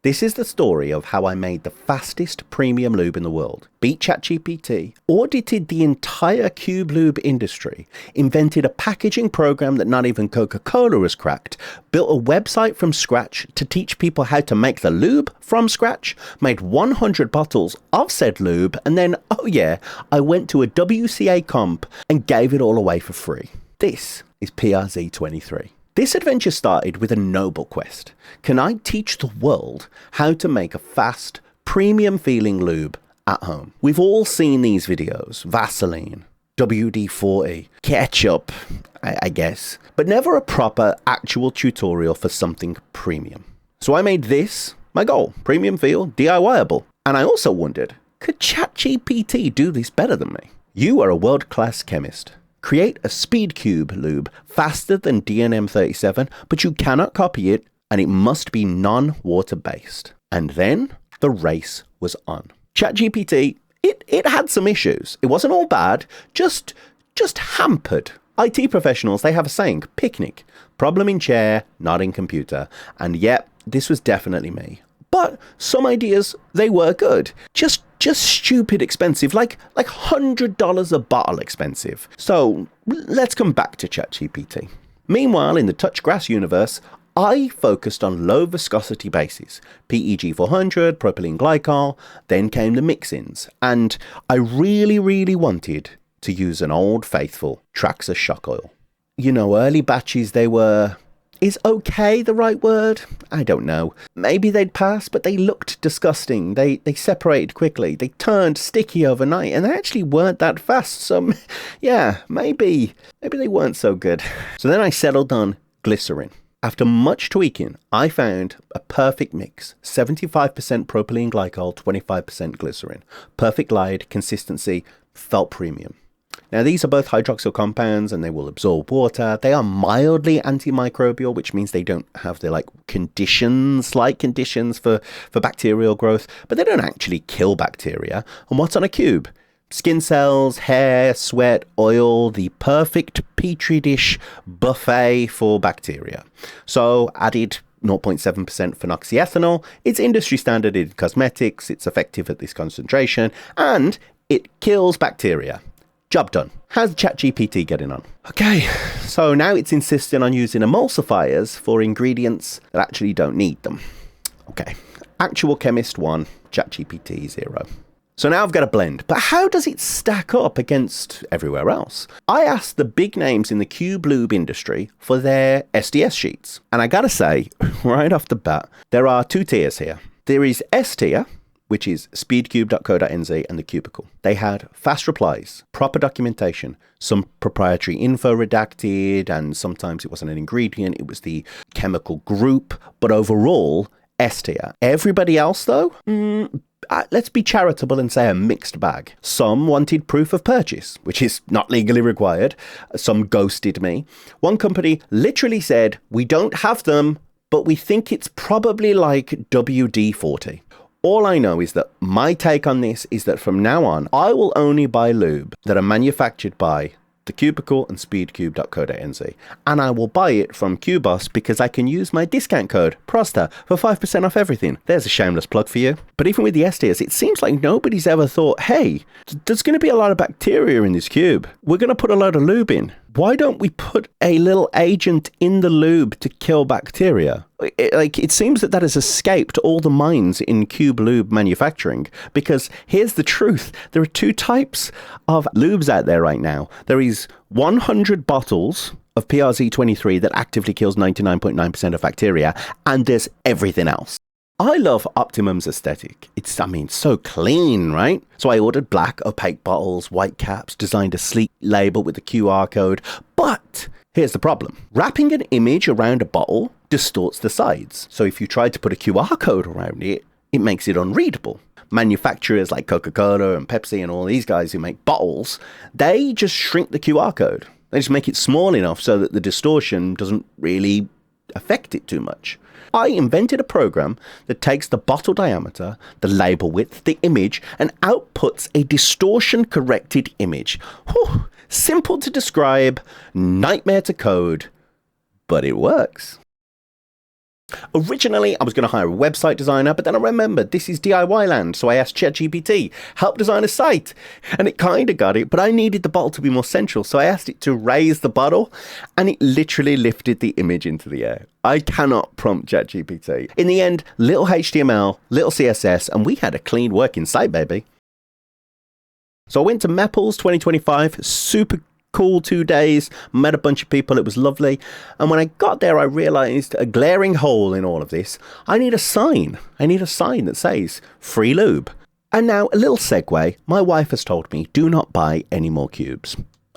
This is the story of how I made the fastest premium lube in the world, beat ChatGPT, audited the entire Cube Lube industry, invented a packaging program that not even Coca-Cola has cracked, built a website from scratch to teach people how to make the lube from scratch, made 100 bottles of said lube, and then, oh yeah, I went to a WCA comp and gave it all away for free. This is PRZ23. This adventure started with a noble quest. Can I teach the world how to make a fast, premium-feeling lube at home? We've all seen these videos. Vaseline, WD-40, ketchup, I guess. But never a proper, actual tutorial for something premium. So I made this my goal. Premium feel, DIY-able. And I also wondered, could ChatGPT do this better than me? You are a world-class chemist. Create a Speedcube lube faster than DNM37, but you cannot copy it, and it must be non-water based. And then the race was on. ChatGPT, it had some issues. It wasn't all bad, just hampered. IT professionals, they have a saying, picnic, problem in chair, not in computer. And yep, this was definitely me. But some ideas, they were good. Just stupid expensive, like $100 a bottle expensive. So let's come back to ChatGPT. Meanwhile, in the touch grass universe, I focused on low viscosity bases, PEG 400, propylene glycol, then came the mix-ins, and I really wanted to use an old faithful Prozzta shock oil. You know, early batches, they were... Is okay the right word? I don't know. Maybe they'd pass, but they looked disgusting. They separated quickly. They turned sticky overnight, and they actually weren't that fast. So, yeah, maybe they weren't so good. So then I settled on glycerin. After much tweaking, I found a perfect mix. 75% propylene glycol, 25% glycerin. Perfect glide, consistency, felt premium. Now, these are both hydroxyl compounds and they will absorb water. They are mildly antimicrobial, which means they don't have the conditions for bacterial growth, but they don't actually kill bacteria. And what's on a cube? Skin cells, hair, sweat, oil, the perfect petri dish buffet for bacteria. So added 0.7% phenoxyethanol. It's industry standard in cosmetics. It's effective at this concentration and it kills bacteria. Job done. How's ChatGPT getting on? Okay, so now it's insisting on using emulsifiers for ingredients that actually don't need them. Okay, actual chemist 1, ChatGPT 0. So now I've got a blend, but how does it stack up against everywhere else? I asked the big names in the Cube Lube industry for their SDS sheets. And I gotta say, right off the bat, there are 2 tiers here. There is S tier, which is speedcube.co.nz and the Cubicle. They had fast replies, proper documentation, some proprietary info redacted, and sometimes it wasn't an ingredient, it was the chemical group, but overall, S tier. Everybody else, though, let's be charitable and say a mixed bag. Some wanted proof of purchase, which is not legally required. Some ghosted me. One company literally said, we don't have them, but we think it's probably like WD-40. All I know is that my take on this is that from now on, I will only buy lube that are manufactured by the Cubicle and speedcube.co.nz. And I will buy it from Cubos because I can use my discount code, Prozzta, for 5% off everything. There's a shameless plug for you. But even with the STS, it seems like nobody's ever thought, hey, there's going to be a lot of bacteria in this cube. We're going to put a load of lube in. Why don't we put a little agent in the lube to kill bacteria? It seems that has escaped all the minds in Cube Lube manufacturing, because here's the truth. There are 2 types of lubes out there right now. There is 100 bottles of PRZ23 that actively kills 99.9% of bacteria, and there's everything else. I love Optimum's aesthetic. It's so clean, right? So I ordered black opaque bottles, white caps, designed a sleek label with the QR code. But here's the problem. Wrapping an image around a bottle distorts the sides. So if you try to put a QR code around it, it makes it unreadable. Manufacturers like Coca-Cola and Pepsi and all these guys who make bottles, they just shrink the QR code. They just make it small enough so that the distortion doesn't really affect it too much. I invented a program that takes the bottle diameter, the label width, the image, and outputs a distortion-corrected image. Whew, simple to describe, nightmare to code, but it works. Originally, I was going to hire a website designer, but then I remembered this is DIY land, so I asked ChatGPT, help design a site, and it kind of got it, but I needed the bottle to be more central, so I asked it to raise the bottle, and it literally lifted the image into the air. I cannot prompt ChatGPT. In the end, little HTML, little CSS, and we had a clean working site, baby. So I went to Meppel's 2025, super cool 2 days, met a bunch of people, it was lovely. And when I got there, I realized a glaring hole in all of this. I need a sign. I need a sign that says free lube. And now a little segue. My wife has told me, do not buy any more cubes.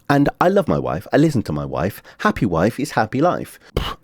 And I love my wife. I listen to my wife. Happy wife is happy life.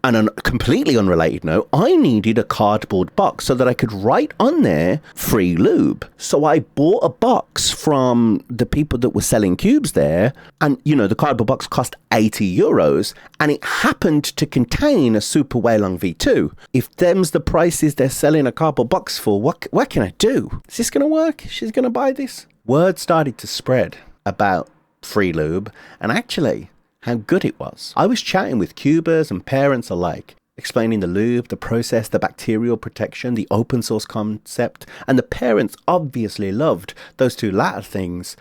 And on a completely unrelated note, I needed a cardboard box so that I could write on there free lube. So I bought a box from the people that were selling cubes there. And, you know, the cardboard box cost €80. And it happened to contain a Super Waylong V2. If them's the prices they're selling a cardboard box for, what can I do? Is this going to work? She's going to buy this? Word started to spread about free lube, and actually how good it was. I was chatting with cubers and parents alike, explaining the lube, the process, the bacterial protection, the open source concept, and the parents obviously loved those two latter things.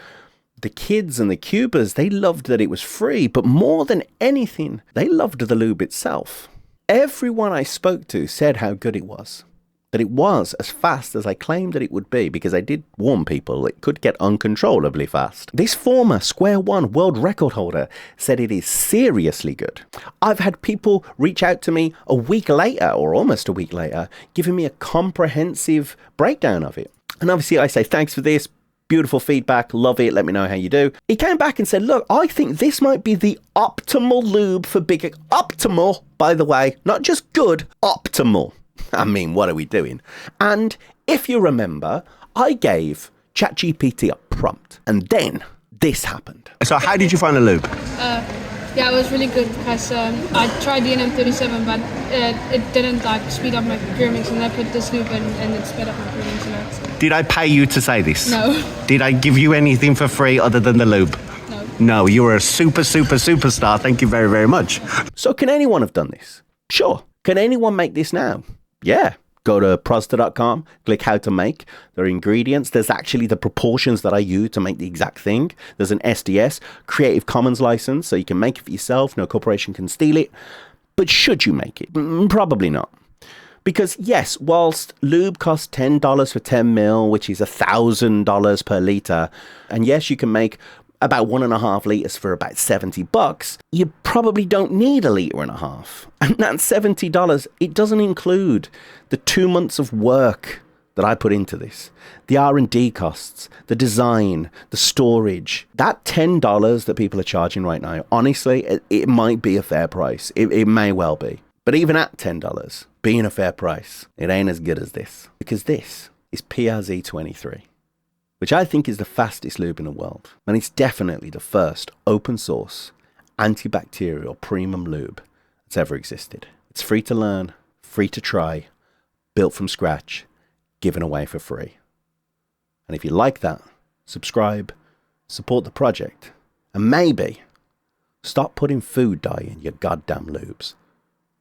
The kids and the cubers, they loved that it was free, but more than anything, they loved the lube itself. Everyone I spoke to said how good it was. That it was as fast as I claimed that it would be, because I did warn people it could get uncontrollably fast. This former Square One world record holder said it is seriously good. I've had people reach out to me a week later, or almost a week later, giving me a comprehensive breakdown of it. And obviously I say, thanks for this, beautiful feedback, love it, let me know how you do. He came back and said, look, I think this might be the optimal lube for bigger. Optimal, by the way, not just good, optimal. I mean, what are we doing? And if you remember, I gave ChatGPT a prompt, and then this happened. So how did you find the lube? Yeah, it was really good because I tried the NM37, but it didn't like speed up my grooming, and I put this lube in and it sped up my grooming a lot. Did I pay you to say this? No. Did I give you anything for free other than the lube? No. No, you were a superstar. Thank you very, very much. So can anyone have done this? Sure. Can anyone make this now? Yeah. Go to Prozzta.com, click how to make. There are ingredients. There's actually the proportions that I use to make the exact thing. There's an SDS, Creative Commons license, so you can make it for yourself. No corporation can steal it. But should you make it? Probably not. Because yes, whilst lube costs $10 for 10 mil, which is $1,000 per litre, and yes, you can make about 1.5 litres for about $70, you probably don't need 1.5 litres. And that $70, it doesn't include the 2 months of work that I put into this. The R&D costs, the design, the storage. That $10 that people are charging right now, honestly, it might be a fair price. It may well be. But even at $10, being a fair price, it ain't as good as this. Because this is PRZ23. Which I think is the fastest lube in the world. And it's definitely the first open source antibacterial premium lube that's ever existed. It's free to learn, free to try, built from scratch, given away for free. And if you like that, subscribe, support the project, and maybe stop putting food dye in your goddamn lubes.